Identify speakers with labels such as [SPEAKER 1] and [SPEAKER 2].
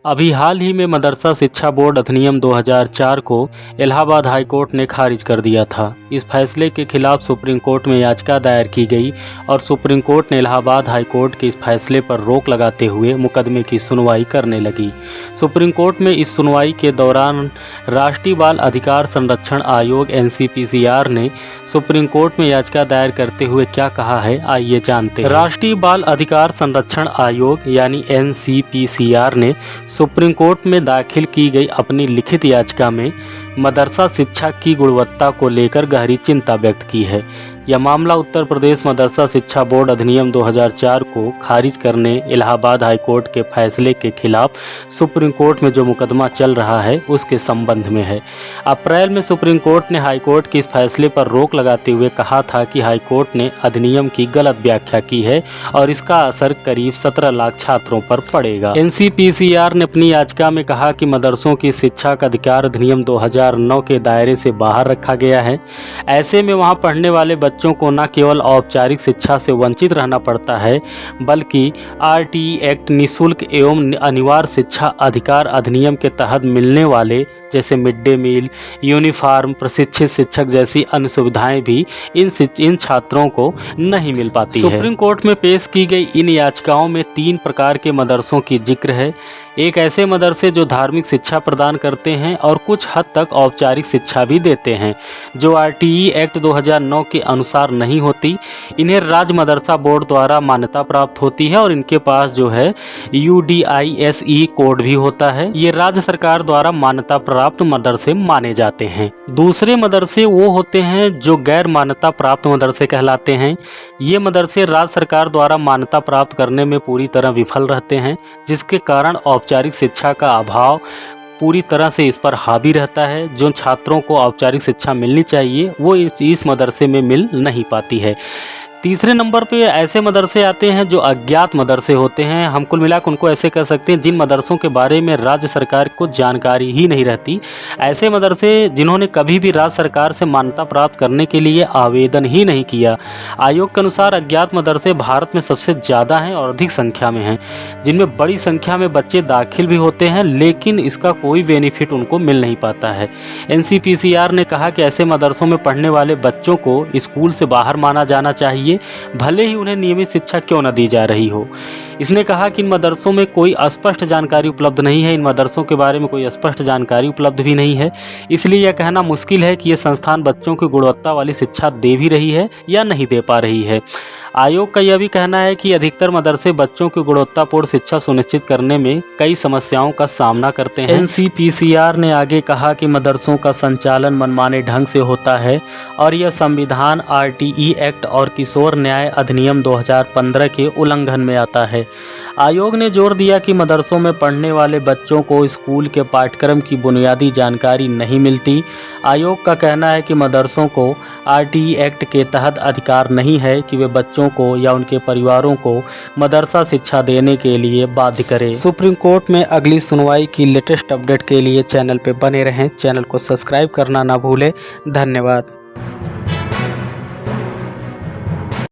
[SPEAKER 1] अभी हाल ही में मदरसा शिक्षा बोर्ड अधिनियम 2004 को इलाहाबाद हाई कोर्ट ने खारिज कर दिया था। इस फैसले के खिलाफ सुप्रीम कोर्ट में याचिका दायर की गई और सुप्रीम कोर्ट ने इलाहाबाद हाई कोर्ट के इस फैसले पर रोक लगाते हुए मुकदमे की सुनवाई करने लगी। सुप्रीम कोर्ट में इस सुनवाई के दौरान राष्ट्रीय बाल अधिकार संरक्षण आयोग NCPCR ने सुप्रीम कोर्ट में याचिका दायर करते हुए क्या कहा है, आइए जानते हैं। राष्ट्रीय बाल अधिकार संरक्षण आयोग यानी NCPCR ने सुप्रीम कोर्ट में दाखिल की गई अपनी लिखित याचिका में मदरसा शिक्षा की गुणवत्ता को लेकर गहरी चिंता व्यक्त की है। यह मामला उत्तर प्रदेश मदरसा शिक्षा बोर्ड अधिनियम 2004 को खारिज करने इलाहाबाद हाई कोर्ट के फैसले के खिलाफ सुप्रीम कोर्ट में जो मुकदमा चल रहा है उसके संबंध में है। अप्रैल में सुप्रीम कोर्ट ने हाई कोर्ट के इस फैसले पर रोक लगाते हुए कहा था कि हाई कोर्ट ने अधिनियम की गलत व्याख्या की है और इसका असर करीब 17 लाख छात्रों पर पड़ेगा। NCPCR ने अपनी याचिका में कहा कि मदरसों की शिक्षा का अधिकार अधिनियम 2009 के दायरे से बाहर रखा गया है। ऐसे में वहाँ पढ़ने वाले बच्चों को न केवल औपचारिक शिक्षा से वंचित रहना पड़ता है बल्कि RTE एक्ट निःशुल्क एवं अनिवार्य शिक्षा अधिकार अधिनियम के तहत मिलने वाले जैसे मिड डे मील, यूनिफॉर्म, प्रशिक्षित शिक्षक जैसी अन्य सुविधाएं भी इन छात्रों को नहीं मिल पाती है। सुप्रीम कोर्ट में पेश की गई इन याचिकाओं में 3 प्रकार के मदरसों की जिक्र है। एक ऐसे मदरसे जो धार्मिक शिक्षा प्रदान करते हैं और कुछ हद तक औपचारिक शिक्षा भी देते हैं जो RTE एक्ट 2009 के अनुसार नहीं होती। इन्हें राज्य मदरसा बोर्ड द्वारा मान्यता प्राप्त होती है और इनके पास जो है UDISE कोड भी होता है। ये राज्य सरकार द्वारा मान्यता प्राप्त मदरसे माने जाते हैं। दूसरे मदरसे वो होते हैं जो गैर मान्यता प्राप्त मदरसे कहलाते हैं। ये मदरसे राज्य सरकार द्वारा मान्यता प्राप्त करने में पूरी तरह विफल रहते हैं, जिसके कारण औपचारिक शिक्षा का अभाव पूरी तरह से इस पर हावी रहता है। जो छात्रों को औपचारिक शिक्षा मिलनी चाहिए वो इस मदरसे में मिल नहीं पाती है। तीसरे नंबर पे ऐसे मदरसे आते हैं जो अज्ञात मदरसे होते हैं। हम कुल मिलाकर उनको ऐसे कह सकते हैं जिन मदरसों के बारे में राज्य सरकार को जानकारी ही नहीं रहती। ऐसे मदरसे जिन्होंने कभी भी राज्य सरकार से मान्यता प्राप्त करने के लिए आवेदन ही नहीं किया। आयोग के अनुसार अज्ञात मदरसे भारत में सबसे ज़्यादा हैं और अधिक संख्या में हैं, जिनमें बड़ी संख्या में बच्चे दाखिल भी होते हैं लेकिन इसका कोई बेनिफिट उनको मिल नहीं पाता है। NCPCR ने कहा कि ऐसे मदरसों में पढ़ने वाले बच्चों को स्कूल से बाहर माना जाना चाहिए, भले ही उन्हें नियमित शिक्षा क्यों न दी जा रही हो। इसने कहा कि इन मदरसों में कोई स्पष्ट जानकारी उपलब्ध नहीं है। इन मदरसों के बारे में कोई स्पष्ट जानकारी उपलब्ध भी नहीं है, इसलिए यह कहना मुश्किल है कि ये संस्थान बच्चों की गुणवत्ता वाली शिक्षा दे भी रही है या नहीं दे पा रही है। आयोग का यह भी कहना है कि अधिकतर मदरसे बच्चों की गुणवत्तापूर्ण शिक्षा सुनिश्चित करने में कई समस्याओं का सामना करते हैं। NCPCR ने आगे कहा कि मदरसों का संचालन मनमाने ढंग से होता है और यह संविधान, RTE एक्ट और किशोर न्याय अधिनियम 2015 के उल्लंघन में आता है। आयोग ने जोर दिया कि मदरसों में पढ़ने वाले बच्चों को स्कूल के पाठ्यक्रम की बुनियादी जानकारी नहीं मिलती। आयोग का कहना है कि मदरसों को RTE एक्ट के तहत अधिकार नहीं है कि वे बच्चों को या उनके परिवारों को मदरसा शिक्षा देने के लिए बाध्य करें। सुप्रीम कोर्ट में अगली सुनवाई की लेटेस्ट अपडेट के लिए चैनल पर बने रहें। चैनल को सब्सक्राइब करना ना भूलें। धन्यवाद।